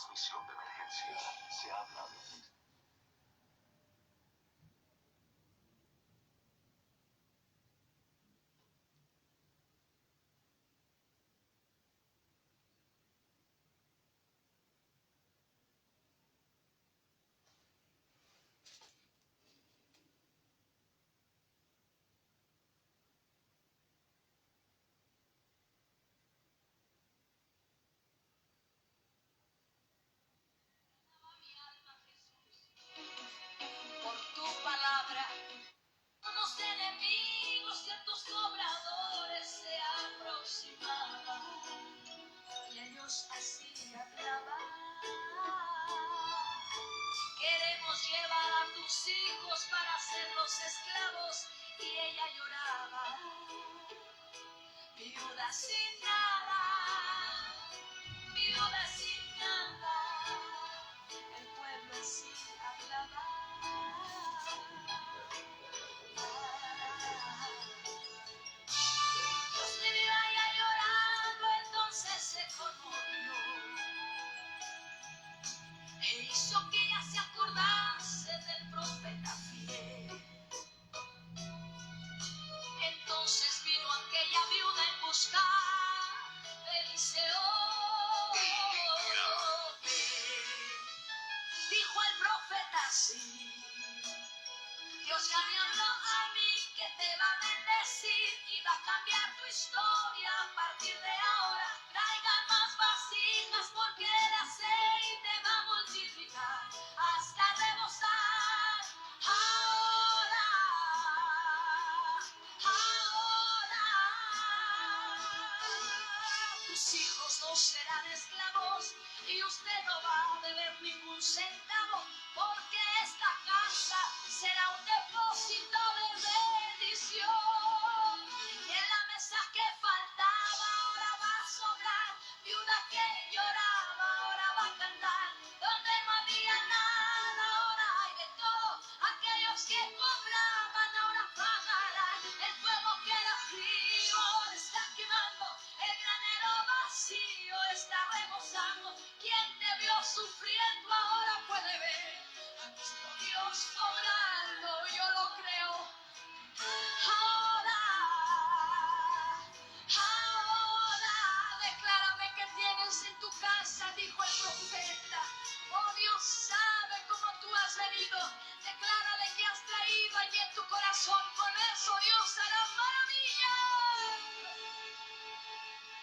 transmisión de emergencia. Se habla de... Hijos para hacerlos esclavos y ella lloraba, viuda sin nada, viuda sin nada, el pueblo así hablaba. Dios me vio a ella llorando, entonces se conmovió e hizo que ella se acordase del profeta fiel. Entonces vino aquella viuda en buscar de Eliseo. Dijo el profeta, sí, Dios ya me habló a mí que te va a bendecir y va a cambiar tu historia a partir de ahora. Traigan más vasijas porque el aceite va a multiplicar hasta rebosar. y usted no va a deber ningún centavo, porque esta casa será un depósito de bendición. Y en la mesa que faltaba ahora va a sobrar, viuda que lloraba ahora va a cantar, donde no había nada ahora hay de todo, aquellos que cobraban ahora pagarán, el fuego que era frío ahora está quemando, el granero vacío está rebosando, quien te vio sufriendo ahora puede ver a nuestro Dios obrando, yo lo creo. Ahora, declárame que tienes en tu casa, dijo el profeta. Oh, Dios sabe cómo tú has venido. Declárale que has traído allí en tu corazón. Con eso Dios hará maravillas.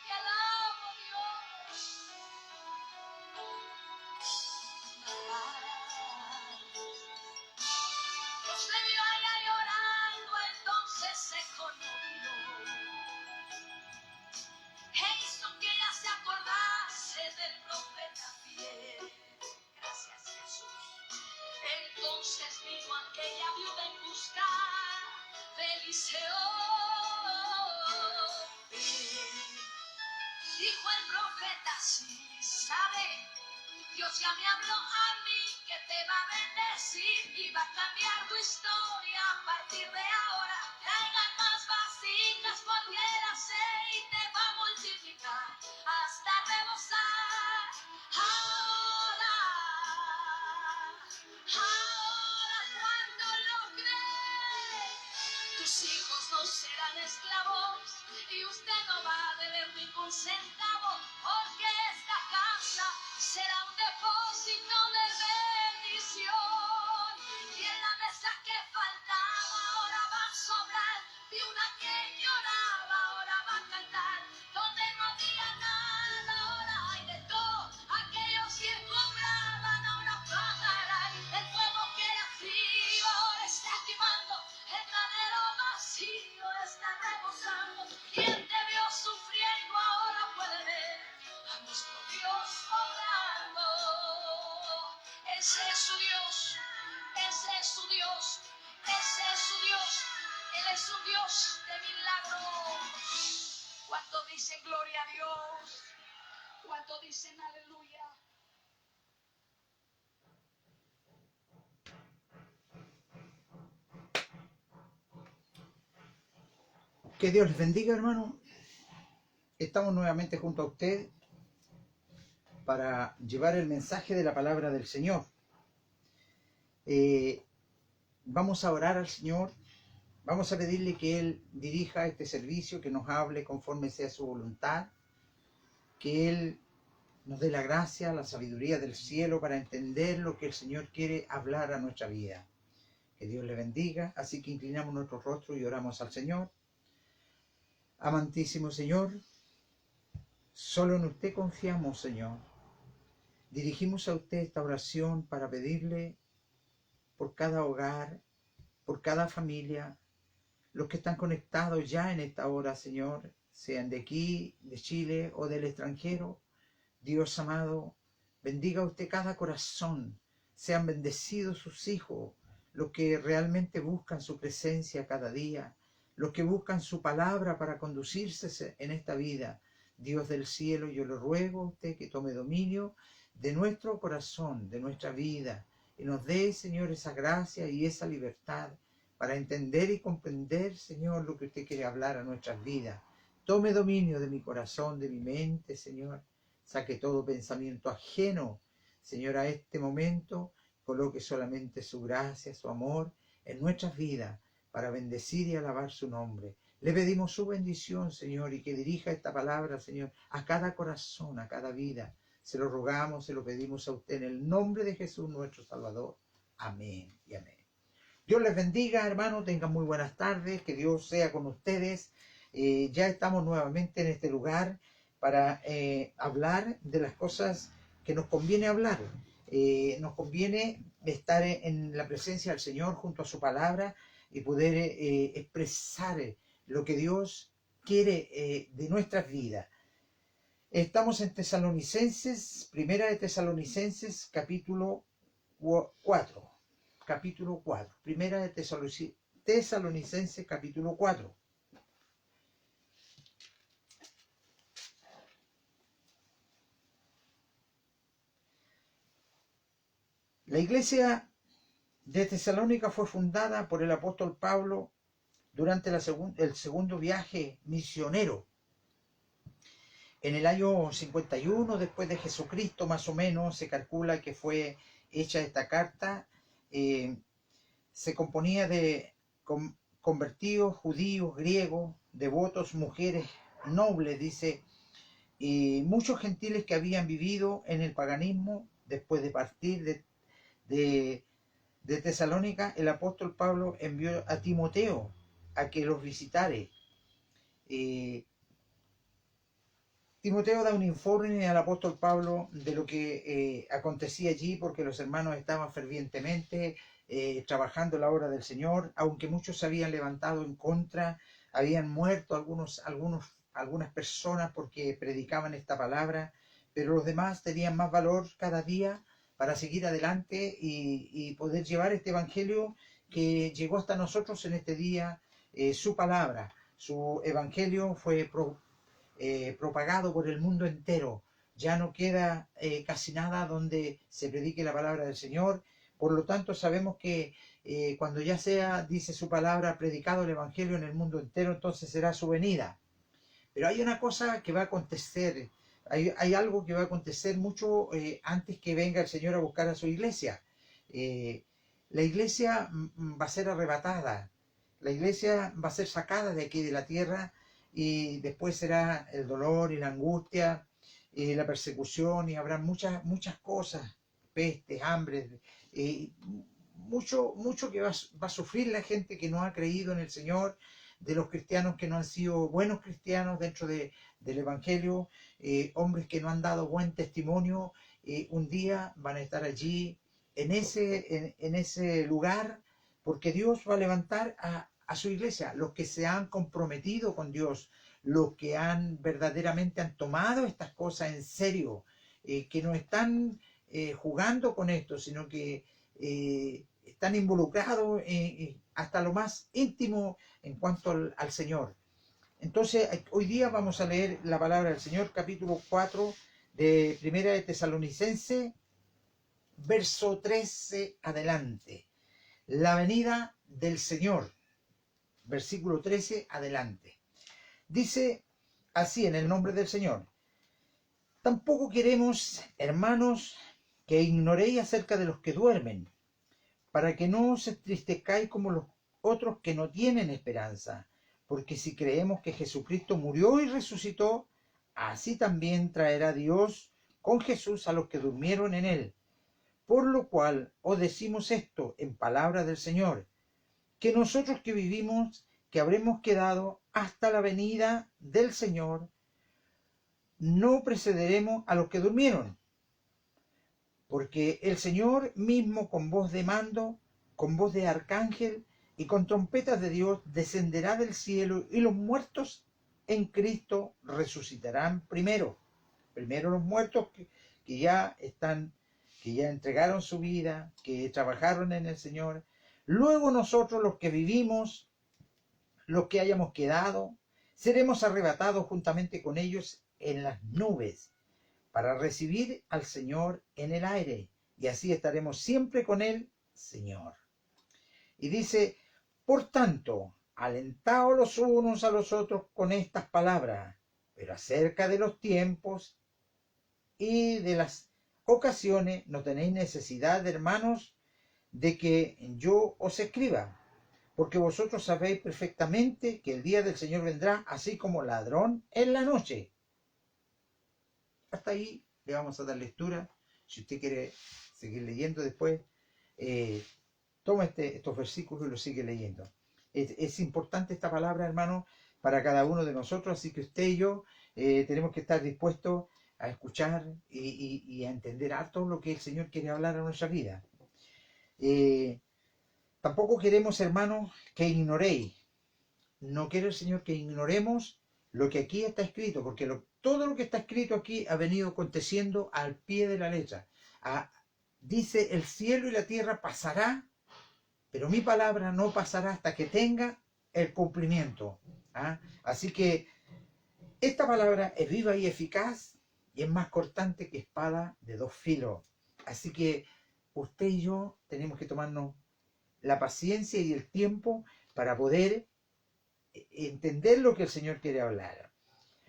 Te alabo, Dios. Dios le vio a ella llorando, entonces se conmovió. E hizo que ella se acordase del profeta fiel. Gracias, Jesús. Entonces vino aquella viuda en buscar de Eliseo. Dijo el profeta, sí, sabe, Dios ya me habló a mí que te va a bendecir y va a cambiar tu historia a partir de ahora. Traigan más vasijas porque el aceite va a multiplicar hasta rebosar. Ahora cuando lo cree, tus hijos no serán esclavos y usted no va a deber ningún centavo, porque esta casa será un depósito de bendición. Y en la mesa que faltaba ahora va a sobrar, viuda que lloraba ahora va a cantar, donde no había nada ahora hay de todo, aquellos que cobraban ahora pagarán, el fuego que era frío ahora está quemando, el granero vacío está rebosando, quien te vio sufriendo ahora puede ver a nuestro Dios obrando. Ese es su Dios, ese es su Dios, ese es su Dios, Él es un Dios de milagros. ¿Cuánto dicen gloria a Dios? ¿Cuánto dicen aleluya? Que Dios les bendiga, hermano. Estamos nuevamente junto a usted para llevar el mensaje de la palabra del Señor. Vamos a orar al Señor, vamos a pedirle que Él dirija este servicio, que nos hable conforme sea su voluntad, que Él nos dé la gracia, la sabiduría del cielo para entender lo que el Señor quiere hablar a nuestra vida. Que Dios le bendiga, así que inclinamos nuestro rostro y oramos al Señor. Amantísimo Señor, solo en usted confiamos, Señor. Dirigimos a usted esta oración para pedirle por cada hogar, por cada familia, los que están conectados ya en esta hora, Señor, sean de aquí, de Chile o del extranjero. Dios amado, bendiga usted cada corazón, sean bendecidos sus hijos, los que realmente buscan su presencia cada día, los que buscan su palabra para conducirse en esta vida. Dios del cielo, yo le ruego a usted que tome dominio de nuestro corazón, de nuestra vida, y nos dé, Señor, esa gracia y esa libertad para entender y comprender, Señor, lo que usted quiere hablar a nuestras vidas. Tome dominio de mi corazón, de mi mente, Señor. Saque todo pensamiento ajeno, Señor, a este momento. Coloque solamente su gracia, su amor en nuestras vidas para bendecir y alabar su nombre. Le pedimos su bendición, Señor, y que dirija esta palabra, Señor, a cada corazón, a cada vida. Se lo rogamos, se lo pedimos a usted en el nombre de Jesús, nuestro Salvador. Amén y amén. Dios les bendiga, hermanos. Tengan muy buenas tardes. Que Dios sea con ustedes. Ya estamos nuevamente en este lugar para hablar de las cosas que nos conviene hablar. Nos conviene estar en la presencia del Señor junto a su palabra y poder expresar lo que Dios quiere de nuestras vidas. Estamos en Tesalonicenses, primera de Tesalonicenses, capítulo 4. Capítulo 4. Primera de Tesalonicenses, capítulo 4. La iglesia de Tesalónica fue fundada por el apóstol Pablo durante el segundo viaje misionero. En el año 51 después de Jesucristo, más o menos, se calcula que fue hecha esta carta. Se componía de convertidos, judíos, griegos, devotos, mujeres nobles, dice, y muchos gentiles que habían vivido en el paganismo. Después de partir de Tesalónica, el apóstol Pablo envió a Timoteo a que los visitare. Timoteo da un informe al apóstol Pablo de lo que acontecía allí, porque los hermanos estaban fervientemente trabajando la obra del Señor, aunque muchos se habían levantado en contra, habían muerto algunas personas porque predicaban esta palabra, pero los demás tenían más valor cada día para seguir adelante y poder llevar este evangelio que llegó hasta nosotros en este día. Su palabra, su evangelio fue propagado por el mundo entero. Ya no queda casi nada donde se predique la palabra del Señor. Por lo tanto, sabemos que cuando ya sea, dice su palabra, predicado el evangelio en el mundo entero, entonces será su venida. Pero hay una cosa que va a acontecer, hay algo que va a acontecer mucho antes que venga el Señor a buscar a su iglesia. La iglesia va a ser arrebatada, la iglesia va a ser sacada de aquí de la tierra, y después será el dolor y la angustia y la persecución, y habrá muchas cosas, pestes, hambres, mucho que va a sufrir la gente que no ha creído en el Señor, de los cristianos que no han sido buenos cristianos dentro del Evangelio, hombres que no han dado buen testimonio. Un día van a estar allí en ese lugar, porque Dios va a levantar a su iglesia, los que se han comprometido con Dios, los que verdaderamente han tomado estas cosas en serio, que no están jugando con esto, sino que están involucrados hasta lo más íntimo en cuanto al Señor. Entonces, hoy día vamos a leer la palabra del Señor, capítulo 4 de Primera de Tesalonicense, verso 13 adelante. La venida del Señor, versículo 13 adelante. Dice así en el nombre del Señor: tampoco queremos, hermanos, que ignoréis acerca de los que duermen, para que no os entristezcáis como los otros que no tienen esperanza. Porque si creemos que Jesucristo murió y resucitó, así también traerá Dios con Jesús a los que durmieron en él. Por lo cual os decimos esto en palabra del Señor, que nosotros que vivimos, que habremos quedado hasta la venida del Señor, no precederemos a los que durmieron. Porque el Señor mismo, con voz de mando, con voz de arcángel y con trompetas de Dios, descenderá del cielo, y los muertos en Cristo resucitarán primero. Primero los muertos que ya entregaron su vida, que trabajaron en el Señor. Luego nosotros, los que vivimos, los que hayamos quedado, seremos arrebatados juntamente con ellos en las nubes, para recibir al Señor en el aire, y así estaremos siempre con el Señor. Y dice: por tanto, alentaos los unos a los otros con estas palabras. Pero acerca de los tiempos y de las ocasiones no tenéis necesidad, hermanos, de que yo os escriba, porque vosotros sabéis perfectamente que el día del Señor vendrá así como ladrón en la noche. Hasta ahí le vamos a dar lectura. Si usted quiere seguir leyendo después, toma estos versículos y los sigue leyendo. Es importante esta palabra, hermano, para cada uno de nosotros, así que usted y yo tenemos que estar dispuestos a escuchar y a entender harto lo que el Señor quiere hablar a nuestra vida. Tampoco queremos, hermanos, que ignoréis. No quiere el Señor que ignoremos lo que aquí está escrito, porque todo lo que está escrito aquí ha venido aconteciendo al pie de la letra. Dice, el cielo y la tierra pasará, pero mi palabra no pasará hasta que tenga el cumplimiento. Así que esta palabra es viva y eficaz y es más cortante que espada de dos filos. Así que usted y yo tenemos que tomarnos la paciencia y el tiempo para poder entender lo que el Señor quiere hablar.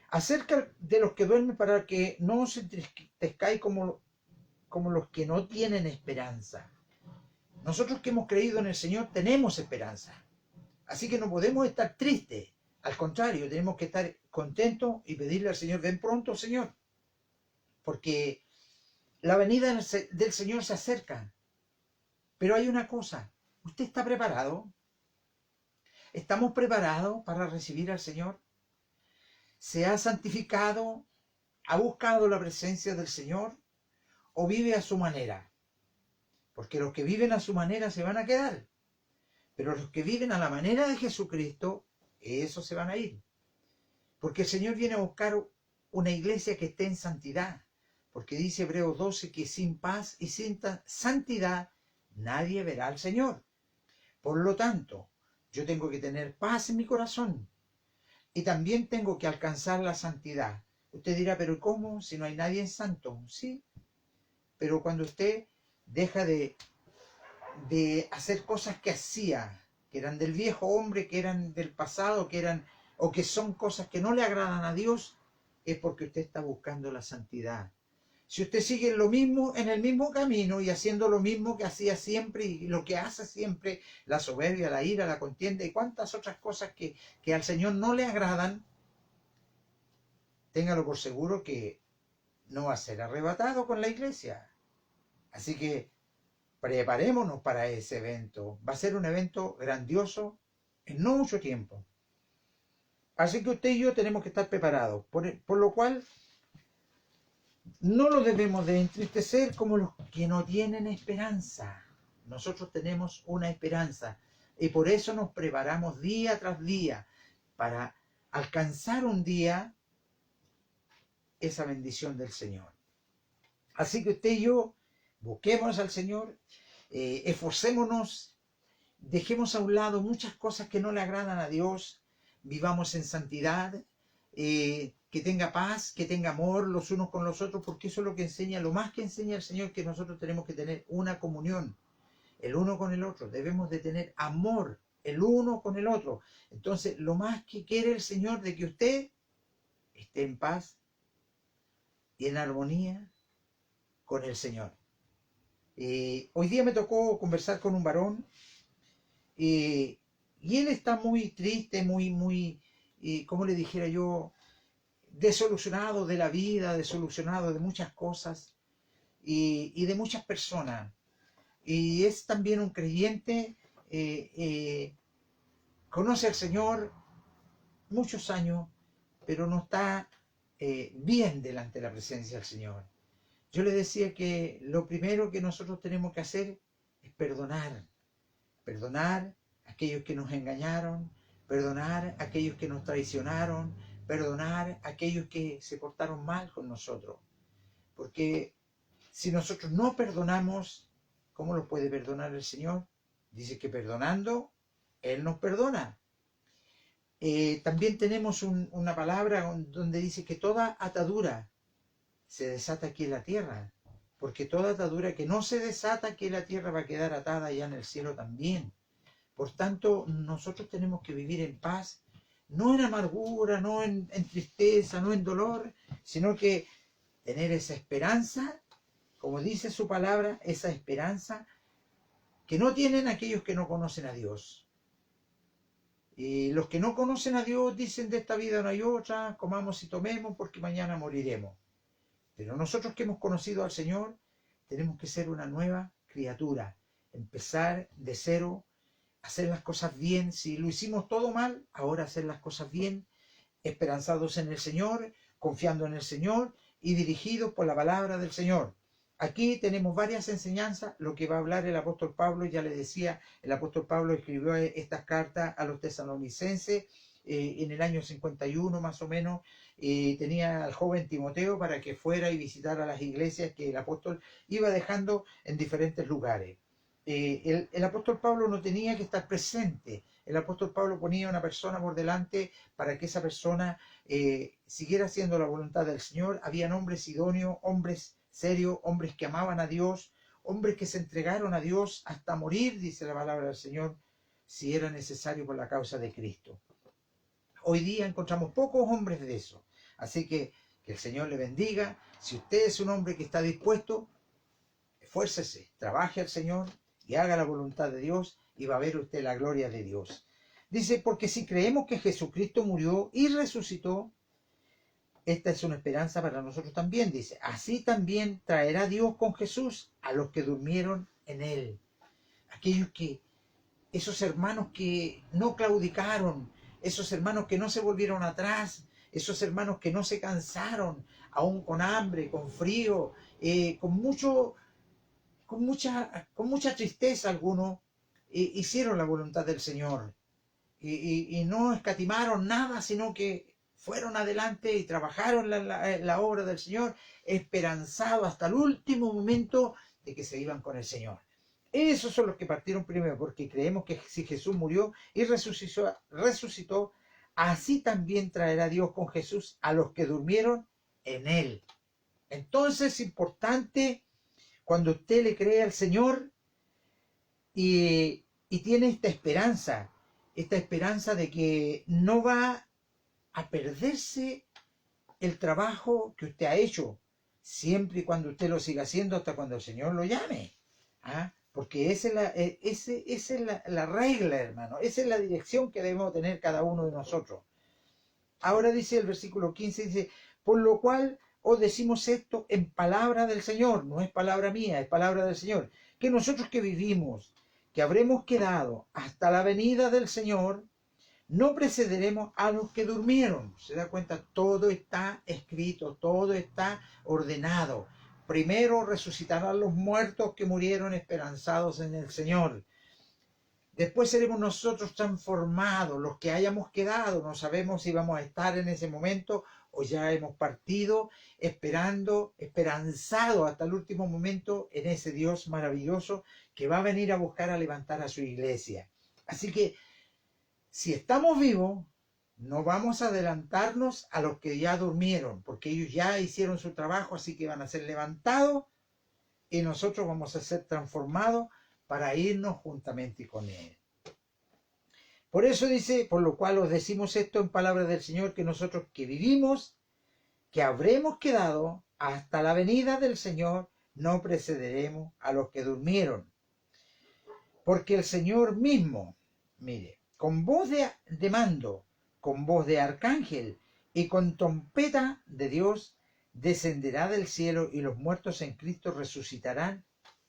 Acerca de los que duermen, para que no os entristezcáis como los que no tienen esperanza. Nosotros que hemos creído en el Señor tenemos esperanza. Así que no podemos estar tristes. Al contrario, tenemos que estar contentos y pedirle al Señor, ven pronto, Señor. Porque la venida del Señor se acerca. Pero hay una cosa, ¿usted está preparado? ¿Estamos preparados para recibir al Señor? ¿Se ha santificado? ¿Ha buscado la presencia del Señor? ¿O vive a su manera? Porque los que viven a su manera se van a quedar. Pero los que viven a la manera de Jesucristo, esos se van a ir. Porque el Señor viene a buscar una iglesia que esté en santidad. Porque dice Hebreos 12 que sin paz y sin santidad nadie verá al Señor. Por lo tanto, yo tengo que tener paz en mi corazón. Y también tengo que alcanzar la santidad. Usted dirá, ¿pero cómo? Si no hay nadie santo. Sí, pero cuando usted deja de hacer cosas que hacía, que eran del viejo hombre, que eran del pasado, o que son cosas que no le agradan a Dios, es porque usted está buscando la santidad. Si usted sigue en el mismo camino y haciendo lo mismo que hacía siempre y lo que hace siempre, la soberbia, la ira, la contienda y cuantas otras cosas que al Señor no le agradan, téngalo por seguro que no va a ser arrebatado con la iglesia. Así que preparémonos para ese evento. Va a ser un evento grandioso en no mucho tiempo. Así que usted y yo tenemos que estar preparados. Por lo cual, no lo debemos de entristecer como los que no tienen esperanza. Nosotros tenemos una esperanza. Y por eso nos preparamos día tras día para alcanzar un día esa bendición del Señor. Así que usted y yo busquemos al Señor, esforcémonos, dejemos a un lado muchas cosas que no le agradan a Dios, vivamos en santidad, que tenga paz, que tenga amor los unos con los otros, porque eso es lo que enseña, lo más que enseña el Señor, que nosotros tenemos que tener una comunión, el uno con el otro, debemos de tener amor, el uno con el otro. Entonces, lo más que quiere el Señor de que usted esté en paz y en armonía con el Señor. Hoy día me tocó conversar con un varón y él está muy triste, muy, como le dijera yo, desolucionado de la vida, desolucionado de muchas cosas y de muchas personas. Y es también un creyente, conoce al Señor muchos años, pero no está bien delante de la presencia del Señor. Yo le decía que lo primero que nosotros tenemos que hacer es perdonar. Perdonar a aquellos que nos engañaron, perdonar a aquellos que nos traicionaron, perdonar a aquellos que se portaron mal con nosotros. Porque si nosotros no perdonamos, ¿cómo lo puede perdonar el Señor? Dice que perdonando, Él nos perdona. También tenemos una palabra donde dice que toda atadura se desata aquí en la tierra, porque toda atadura que no se desata aquí en la tierra va a quedar atada allá en el cielo también. Por tanto, nosotros tenemos que vivir en paz, no en amargura, no en tristeza, no en dolor, sino que tener esa esperanza, como dice su palabra, esa esperanza que no tienen aquellos que no conocen a Dios. Y los que no conocen a Dios dicen, de esta vida no hay otra, comamos y tomemos porque mañana moriremos. Pero nosotros que hemos conocido al Señor, tenemos que ser una nueva criatura, empezar de cero, hacer las cosas bien. Si lo hicimos todo mal, ahora hacer las cosas bien, esperanzados en el Señor, confiando en el Señor y dirigidos por la palabra del Señor. Aquí tenemos varias enseñanzas, lo que va a hablar el apóstol Pablo. Ya le decía, el apóstol Pablo escribió estas cartas a los tesalonicenses en el año 51 más o menos, tenía al joven Timoteo para que fuera y visitara las iglesias que el apóstol iba dejando en diferentes lugares. El apóstol Pablo no tenía que estar presente. El apóstol Pablo ponía a una persona por delante para que esa persona siguiera haciendo la voluntad del Señor. Habían hombres idóneos, hombres serios, hombres que amaban a Dios, hombres que se entregaron a Dios hasta morir, dice la palabra del Señor, si era necesario por la causa de Cristo. Hoy día encontramos pocos hombres de eso. Así que el Señor le bendiga. Si usted es un hombre que está dispuesto, esfuércese, trabaje al Señor y haga la voluntad de Dios y va a ver usted la gloria de Dios. Dice, porque si creemos que Jesucristo murió y resucitó, esta es una esperanza para nosotros también, dice. Así también traerá Dios con Jesús a los que durmieron en él. Esos hermanos que no claudicaron, esos hermanos que no se volvieron atrás, esos hermanos que no se cansaron, aún con hambre, con frío, con mucha tristeza algunos, hicieron la voluntad del Señor y no escatimaron nada, sino que fueron adelante y trabajaron la obra del Señor, esperanzados hasta el último momento de que se iban con el Señor. Esos son los que partieron primero, porque creemos que si Jesús murió y resucitó, así también traerá Dios con Jesús a los que durmieron en él. Entonces es importante, cuando usted le cree al Señor y tiene esta esperanza de que no va a perderse el trabajo que usted ha hecho, siempre y cuando usted lo siga haciendo hasta cuando el Señor lo llame. Porque esa es la regla, hermano. Esa es la dirección que debemos tener cada uno de nosotros. Ahora dice el versículo 15, dice, por lo cual os decimos esto en palabra del Señor, no es palabra mía, es palabra del Señor, que nosotros que vivimos, que habremos quedado hasta la venida del Señor, no precederemos a los que durmieron. ¿Se da cuenta? Todo está escrito, todo está ordenado. Primero resucitarán los muertos que murieron esperanzados en el Señor. Después seremos nosotros transformados, los que hayamos quedado. No sabemos si vamos a estar en ese momento o ya hemos partido, esperanzado hasta el último momento en ese Dios maravilloso que va a venir a buscar a levantar a su iglesia. Así que, si estamos vivos, no vamos a adelantarnos a los que ya durmieron, porque ellos ya hicieron su trabajo, así que van a ser levantados y nosotros vamos a ser transformados para irnos juntamente con él. Por eso dice, por lo cual os decimos esto en palabra del Señor, que nosotros que vivimos, que habremos quedado hasta la venida del Señor, no precederemos a los que durmieron. Porque el Señor mismo, mire, con voz de mando, con voz de arcángel y con trompeta de Dios, descenderá del cielo y los muertos en Cristo resucitarán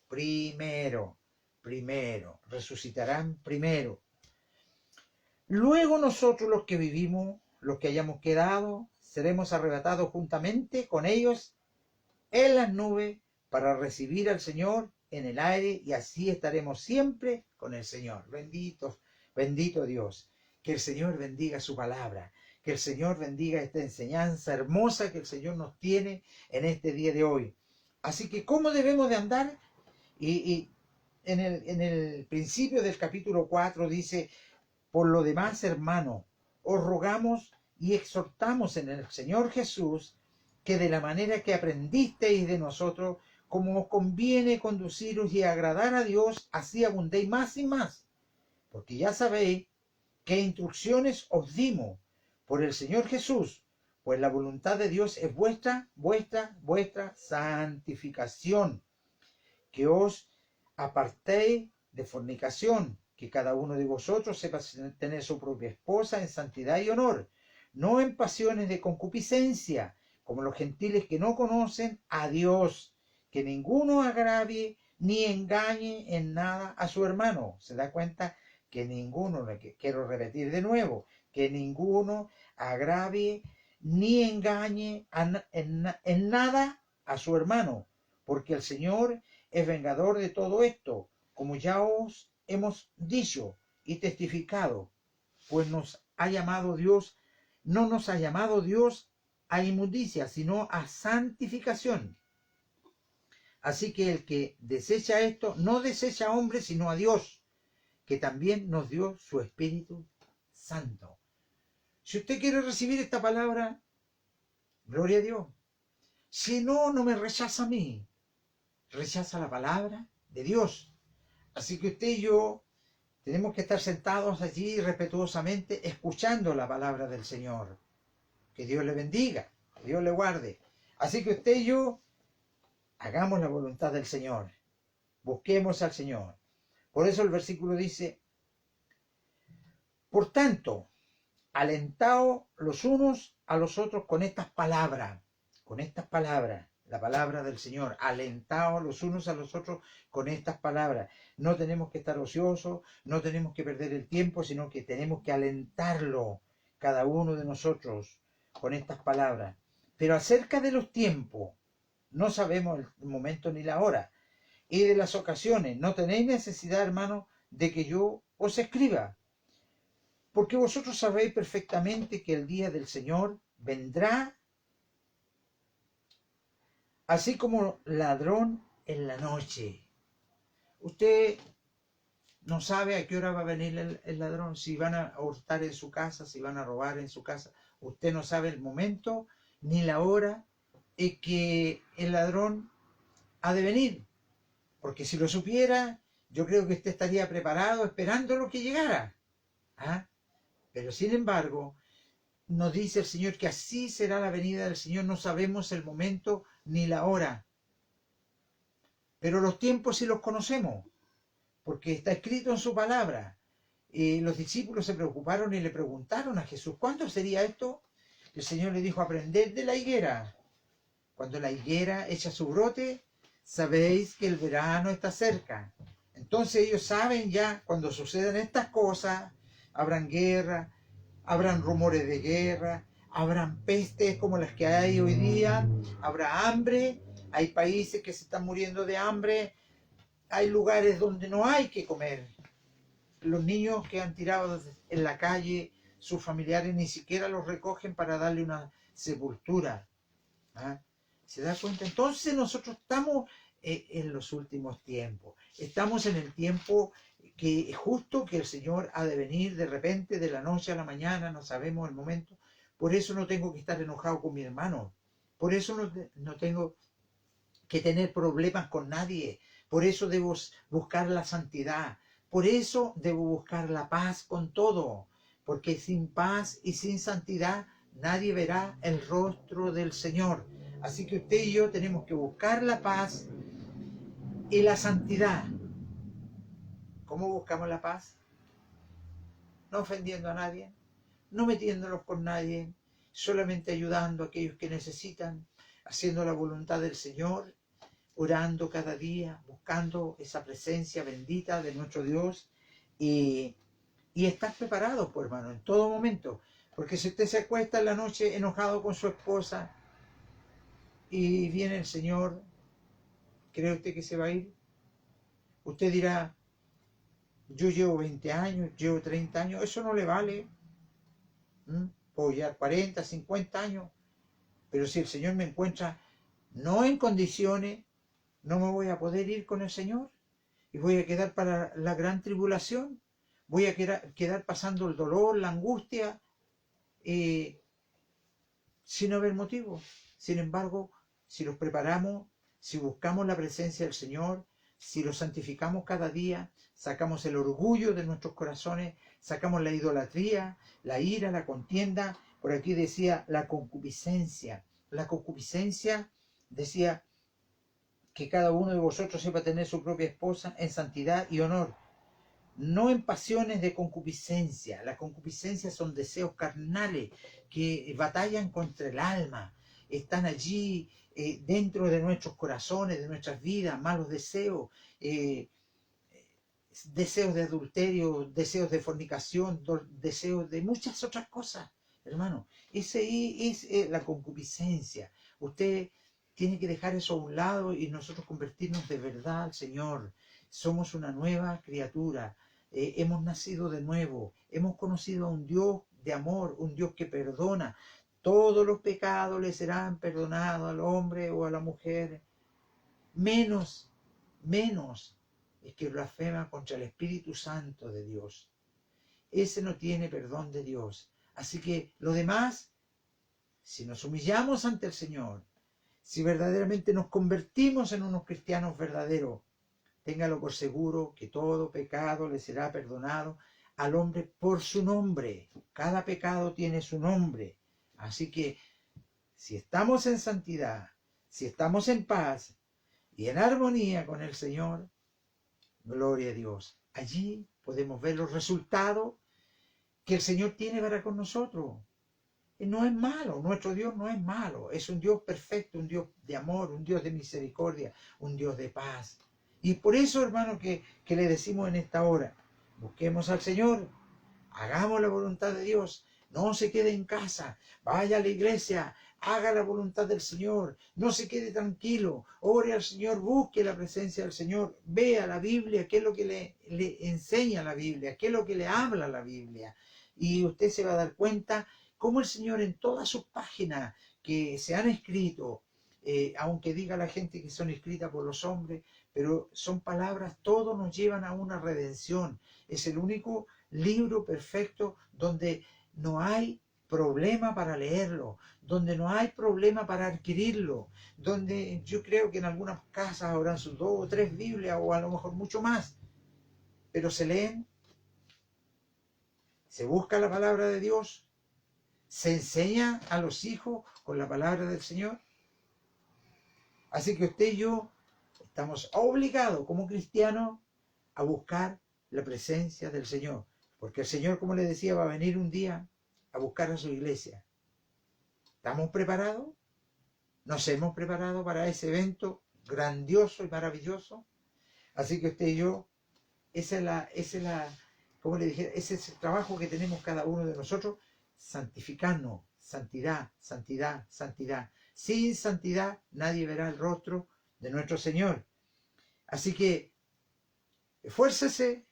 primero, resucitarán primero. Luego nosotros los que vivimos, los que hayamos quedado, seremos arrebatados juntamente con ellos en las nubes para recibir al Señor en el aire y así estaremos siempre con el Señor. Bendito Dios, que el Señor bendiga su palabra, que el Señor bendiga esta enseñanza hermosa que el Señor nos tiene en este día de hoy. Así que, ¿cómo debemos de andar? Y en el principio del capítulo 4 dice, por lo demás, hermano, os rogamos y exhortamos en el Señor Jesús, que de la manera que aprendisteis de nosotros, como os conviene conduciros y agradar a Dios, así abundéis más y más. Porque ya sabéis qué instrucciones os dimos por el Señor Jesús, pues la voluntad de Dios es vuestra santificación, que os apartéis de fornicación, que cada uno de vosotros sepa tener su propia esposa en santidad y honor, no en pasiones de concupiscencia, como los gentiles que no conocen a Dios, que ninguno agravie ni engañe en nada a su hermano. ¿Se da cuenta? Que ninguno, quiero repetir de nuevo, que ninguno agravie ni engañe en nada a su hermano, porque el Señor es vengador de todo esto, como ya os hemos dicho y testificado, pues nos no nos ha llamado Dios a inmundicia, sino a santificación. Así que el que desecha esto, no desecha a hombre, sino a Dios, que también nos dio su Espíritu Santo. Si usted quiere recibir esta palabra, gloria a Dios. Si no, no me rechaza a mí, rechaza la palabra de Dios. Así que usted y yo tenemos que estar sentados allí respetuosamente escuchando la palabra del Señor. Que Dios le bendiga, que Dios le guarde. Así que usted y yo hagamos la voluntad del Señor. Busquemos al Señor. Por eso el versículo dice, por tanto, alentaos los unos a los otros con estas palabras, la palabra del Señor. Alentaos los unos a los otros con estas palabras. No tenemos que estar ociosos, no tenemos que perder el tiempo, sino que tenemos que alentarlo cada uno de nosotros con estas palabras. Pero acerca de los tiempos, no sabemos el momento ni la hora. Y de las ocasiones, no tenéis necesidad, hermanos, de que yo os escriba. Porque vosotros sabéis perfectamente que el día del Señor vendrá así como ladrón en la noche. Usted no sabe a qué hora va a venir el ladrón, si van a hurtar en su casa, si van a robar en su casa. Usted no sabe el momento ni la hora en que el ladrón ha de venir. Porque si lo supiera, yo creo que usted estaría preparado esperando lo que llegara. ¿Ah? Pero sin embargo, nos dice el Señor que así será la venida del Señor. No sabemos el momento ni la hora. Pero los tiempos sí los conocemos, porque está escrito en su palabra. Y los discípulos se preocuparon y le preguntaron a Jesús, ¿cuándo sería esto? El Señor le dijo, aprended de la higuera. Cuando la higuera echa su brote, sabéis que el verano está cerca. Entonces ellos saben ya, cuando sucedan estas cosas, habrán guerra, habrán rumores de guerra, habrán pestes como las que hay hoy día, habrá hambre, hay países que se están muriendo de hambre, hay lugares donde no hay que comer. Los niños que han tirado en la calle, sus familiares ni siquiera los recogen para darle una sepultura. ¿Ah? ¿Se da cuenta? Entonces nosotros estamos en los últimos tiempos. Estamos en el tiempo que es justo que el Señor ha de venir de repente, de la noche a la mañana, no sabemos el momento. Por eso no tengo que estar enojado con mi hermano. Por eso no tengo que tener problemas con nadie. Por eso debo buscar la santidad. Por eso debo buscar la paz con todo. Porque sin paz y sin santidad nadie verá el rostro del Señor. Así que usted y yo tenemos que buscar la paz y la santidad. ¿Cómo buscamos la paz? No ofendiendo a nadie, no metiéndonos con nadie, solamente ayudando a aquellos que necesitan, haciendo la voluntad del Señor, orando cada día, buscando esa presencia bendita de nuestro Dios y estar preparados, pues, hermano, en todo momento. Porque si usted se acuesta en la noche enojado con su esposa y viene el Señor, ¿cree usted que se va a ir? Usted dirá, yo llevo 20 años, llevo 30 años, eso no le vale. Puedo llevar 40, 50 años, pero si el Señor me encuentra no en condiciones, no me voy a poder ir con el Señor y voy a quedar para la gran tribulación, voy a quedar pasando el dolor, la angustia, sin haber motivo. Sin embargo, si los preparamos, si buscamos la presencia del Señor, si los santificamos cada día, sacamos el orgullo de nuestros corazones, sacamos la idolatría, la ira, la contienda. Por aquí decía la concupiscencia. La concupiscencia decía que cada uno de vosotros sepa tener su propia esposa en santidad y honor, no en pasiones de concupiscencia. La concupiscencia son deseos carnales que batallan contra el alma, están allí dentro de nuestros corazones, de nuestras vidas, malos deseos, deseos de adulterio, deseos de fornicación, deseos de muchas otras cosas, hermano. Ese es la concupiscencia. Usted tiene que dejar eso a un lado y nosotros convertirnos de verdad al Señor. Somos una nueva criatura, hemos nacido de nuevo, hemos conocido a un Dios de amor, un Dios que perdona. Todos los pecados le serán perdonados al hombre o a la mujer, menos el que blasfema contra el Espíritu Santo de Dios. Ese no tiene perdón de Dios. Así que lo demás, si nos humillamos ante el Señor, si verdaderamente nos convertimos en unos cristianos verdaderos, téngalo por seguro que todo pecado le será perdonado al hombre por su nombre. Cada pecado tiene su nombre. Así que si estamos en santidad, si estamos en paz y en armonía con el Señor, gloria a Dios. Allí podemos ver los resultados que el Señor tiene para con nosotros. No es malo, nuestro Dios no es malo, es un Dios perfecto, un Dios de amor, un Dios de misericordia, un Dios de paz. Y por eso, hermano, que le decimos en esta hora, busquemos al Señor, hagamos la voluntad de Dios, no se quede en casa, vaya a la iglesia, haga la voluntad del Señor, no se quede tranquilo, ore al Señor, busque la presencia del Señor, vea la Biblia, qué es lo que le enseña la Biblia, qué es lo que le habla la Biblia. Y usted se va a dar cuenta cómo el Señor en todas sus páginas que se han escrito, aunque diga la gente que son escritas por los hombres, pero son palabras, todos nos llevan a una redención. Es el único libro perfecto donde no hay problema para leerlo, donde no hay problema para adquirirlo, donde yo creo que en algunas casas habrán sus 2 o 3 Biblias o a lo mejor mucho más, pero se leen, se busca la palabra de Dios, se enseña a los hijos con la palabra del Señor. Así que usted y yo estamos obligados como cristianos a buscar la presencia del Señor, porque el Señor, como le decía, va a venir un día a buscar a su iglesia. ¿Estamos preparados? ¿Nos hemos preparado para ese evento grandioso y maravilloso? Así que usted y yo, como le dije, ese es el trabajo que tenemos cada uno de nosotros, santificarnos, santidad, santidad, santidad. Sin santidad nadie verá el rostro de nuestro Señor. Así que esfuércese,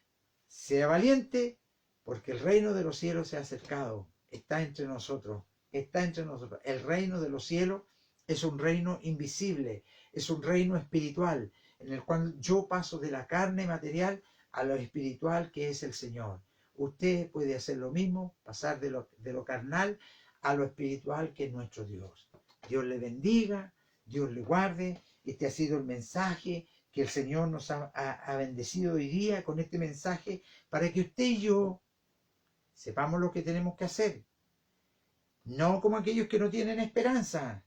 sea valiente, porque el reino de los cielos se ha acercado, está entre nosotros, está entre nosotros. El reino de los cielos es un reino invisible, es un reino espiritual, en el cual yo paso de la carne material a lo espiritual que es el Señor. Usted puede hacer lo mismo, pasar de lo carnal a lo espiritual que es nuestro Dios. Dios le bendiga, Dios le guarde. Este ha sido el mensaje que el Señor nos ha bendecido hoy día con este mensaje para que usted y yo sepamos lo que tenemos que hacer. No como aquellos que no tienen esperanza.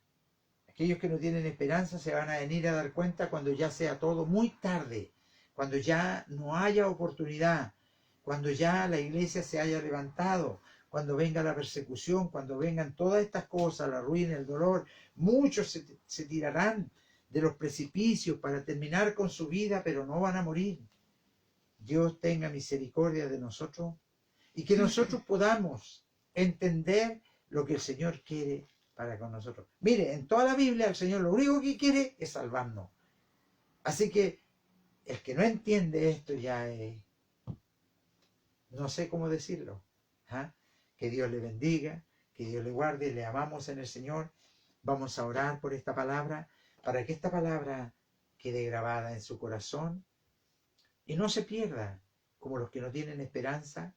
Aquellos que no tienen esperanza se van a venir a dar cuenta cuando ya sea todo muy tarde, cuando ya no haya oportunidad, cuando ya la iglesia se haya levantado, cuando venga la persecución, cuando vengan todas estas cosas, la ruina, el dolor. Muchos se tirarán de los precipicios para terminar con su vida, pero no van a morir. Dios tenga misericordia de nosotros y que nosotros podamos entender lo que el Señor quiere para con nosotros. Mire, en toda la Biblia el Señor lo único que quiere es salvarnos. Así que el que no entiende esto ya es, no sé cómo decirlo. ¿Ah? Que Dios le bendiga, que Dios le guarde, le amamos en el Señor. Vamos a orar por esta palabra, para que esta palabra quede grabada en su corazón y no se pierda, como los que no tienen esperanza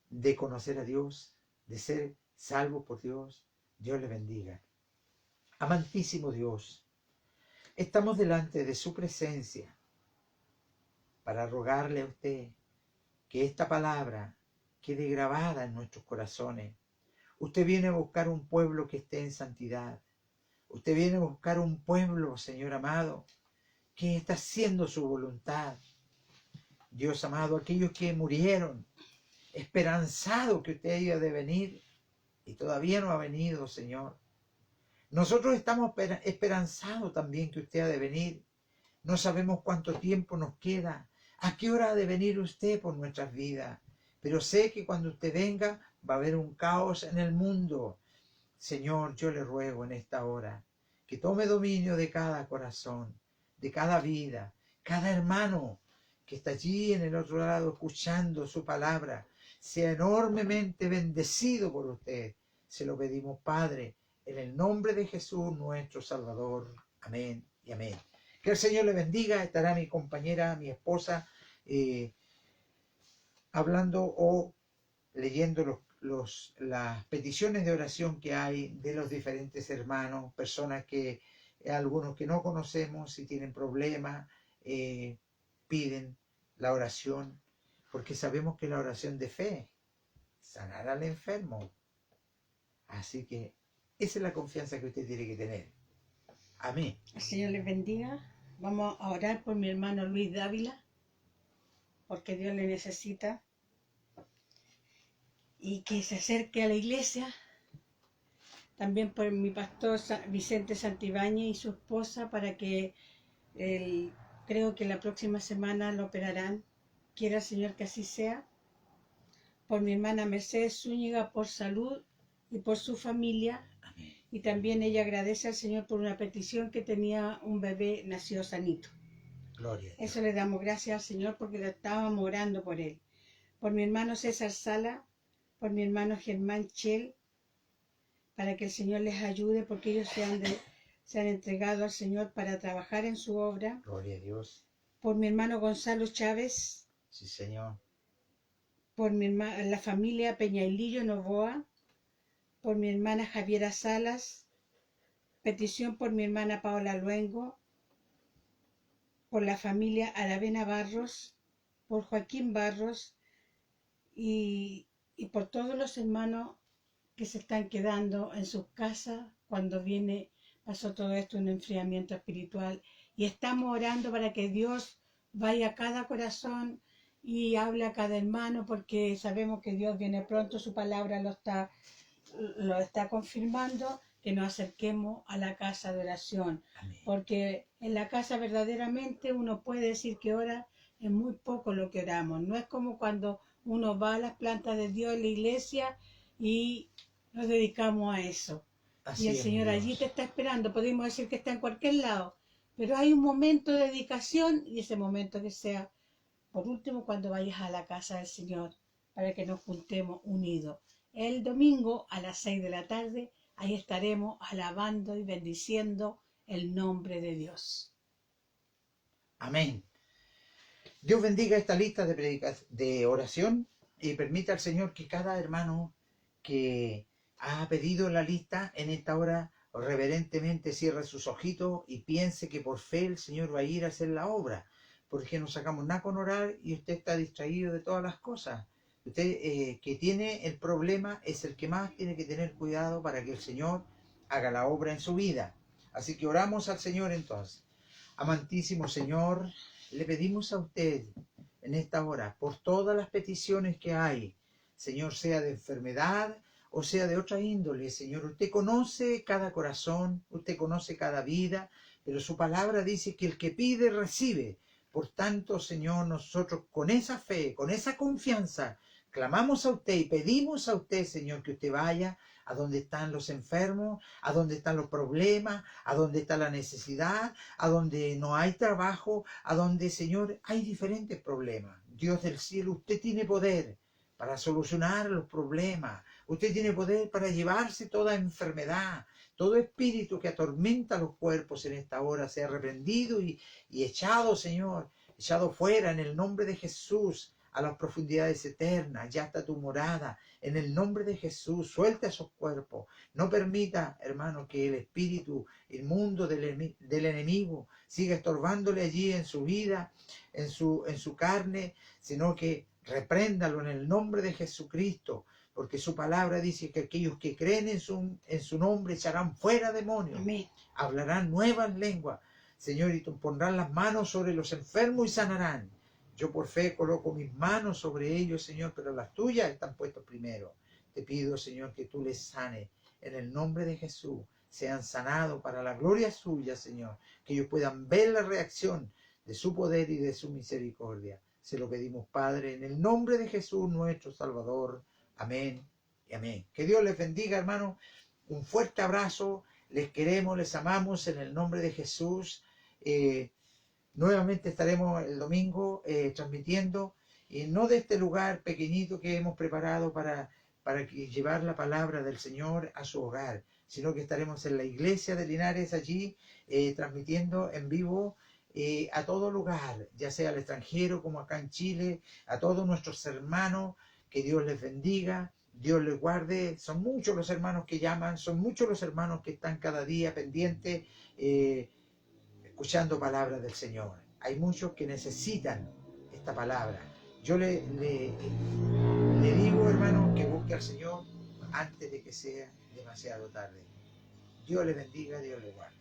de conocer a Dios, de ser salvos por Dios. Dios le bendiga. Amantísimo Dios, estamos delante de su presencia para rogarle a usted que esta palabra quede grabada en nuestros corazones. Usted viene a buscar un pueblo que esté en santidad. Usted viene a buscar un pueblo, Señor amado, que está haciendo su voluntad. Dios amado, aquellos que murieron, esperanzado que usted iba de venir y todavía no ha venido, Señor. Nosotros estamos esperanzados también que usted ha de venir. No sabemos cuánto tiempo nos queda, a qué hora ha de venir usted por nuestras vidas. Pero sé que cuando usted venga va a haber un caos en el mundo. Señor, yo le ruego en esta hora que tome dominio de cada corazón, de cada vida, cada hermano que está allí en el otro lado escuchando su palabra. sea enormemente bendecido por usted. Se lo pedimos, Padre, en el nombre de Jesús, nuestro Salvador. Amén y amén. Que el Señor le bendiga. Estará mi compañera, mi esposa, hablando o leyendo las peticiones de oración que hay de los diferentes hermanos, personas que, algunos que no conocemos, si tienen problemas, piden la oración, porque sabemos que la oración de fe sanará al enfermo. Así que esa es la confianza que usted tiene que tener. Amén. El Señor les bendiga. Vamos a orar por mi hermano Luis Dávila, porque Dios le necesita. Y que se acerque a la iglesia. También por mi pastor Vicente Santibáñez y su esposa, para que creo que la próxima semana lo operarán. Quiera el Señor que así sea. Por mi hermana Mercedes Zúñiga, por salud y por su familia. Amén. Y también ella agradece al Señor por una petición que tenía un bebé nacido sanito. Gloria a Dios. Eso le damos gracias al Señor porque lo estábamos orando por él. Por mi hermano César Sala, por mi hermano Germán Chel, para que el Señor les ayude, porque ellos se han entregado al Señor para trabajar en su obra. Gloria a Dios. Por mi hermano Gonzalo Chávez, Sí, Señor. por la familia Peñailillo Novoa, por mi hermana Javiera Salas, petición por mi hermana Paola Luengo, por la familia Aravena Barros, por Joaquín Barros y por todos los hermanos que se están quedando en sus casas cuando pasó todo esto, un enfriamiento espiritual. Y estamos orando para que Dios vaya a cada corazón y hable a cada hermano, porque sabemos que Dios viene pronto, su palabra lo está confirmando, que nos acerquemos a la casa de oración. Amén. Porque en la casa verdaderamente uno puede decir que ora, es muy poco lo que oramos. No es como cuando uno va a las plantas de Dios en la iglesia y nos dedicamos a eso. Así Y el es, Señor mi allí Dios. te está esperando. Podemos decir que está en cualquier lado, pero hay un momento de dedicación, y ese momento que sea, por último, cuando vayas a la casa del Señor, para que nos juntemos unidos. El domingo a las 6 de la tarde, ahí estaremos alabando y bendiciendo el nombre de Dios. Amén. Dios bendiga esta lista de oración y permita al Señor que cada hermano que ha pedido la lista en esta hora reverentemente cierre sus ojitos y piense que por fe el Señor va a ir a hacer la obra, porque no sacamos nada con orar y usted está distraído de todas las cosas. Usted que tiene el problema es el que más tiene que tener cuidado para que el Señor haga la obra en su vida. Así que oramos al Señor entonces. Amantísimo Señor, le pedimos a usted en esta hora por todas las peticiones que hay, Señor, sea de enfermedad o sea de otra índole, Señor. Usted conoce cada corazón, usted conoce cada vida, pero su palabra dice que el que pide recibe. Por tanto, Señor, nosotros con esa fe, con esa confianza, clamamos a usted y pedimos a usted, Señor, que usted vaya a donde están los enfermos, a donde están los problemas, a donde está la necesidad, a donde no hay trabajo, a donde, Señor, hay diferentes problemas. Dios del cielo, usted tiene poder para solucionar los problemas. Usted tiene poder para llevarse toda enfermedad. Todo espíritu que atormenta los cuerpos en esta hora sea reprendido y echado, Señor, echado fuera en el nombre de Jesús a las profundidades eternas. Ya está tu morada. En el nombre de Jesús, suelta esos cuerpos. No permita, hermano, que el espíritu inmundo del enemigo siga estorbándole allí en su vida, en su carne, sino que repréndalo en el nombre de Jesucristo, porque su palabra dice que aquellos que creen en su nombre echarán fuera demonios. Amén. Hablarán nuevas lenguas, Señor, y pondrán las manos sobre los enfermos y sanarán. Yo por fe coloco mis manos sobre ellos, Señor, pero las tuyas están puestas primero. Te pido, Señor, que tú les sanes en el nombre de Jesús. Sean sanados para la gloria suya, Señor. Que ellos puedan ver la reacción de su poder y de su misericordia. Se lo pedimos, Padre, en el nombre de Jesús, nuestro Salvador. Amén y amén. Que Dios les bendiga, hermano. Un fuerte abrazo. Les queremos, les amamos en el nombre de Jesús. Nuevamente estaremos el domingo transmitiendo no de este lugar pequeñito que hemos preparado para llevar la palabra del Señor a su hogar, sino que estaremos en la iglesia de Linares allí, transmitiendo en vivo a todo lugar, ya sea al extranjero como acá en Chile, a todos nuestros hermanos, que Dios les bendiga, Dios les guarde. Son muchos los hermanos que llaman, son muchos los hermanos que están cada día pendientes, escuchando palabras del Señor. Hay muchos que necesitan esta palabra. Yo le digo, hermano, que busque al Señor antes de que sea demasiado tarde. Dios le bendiga, Dios le guarde.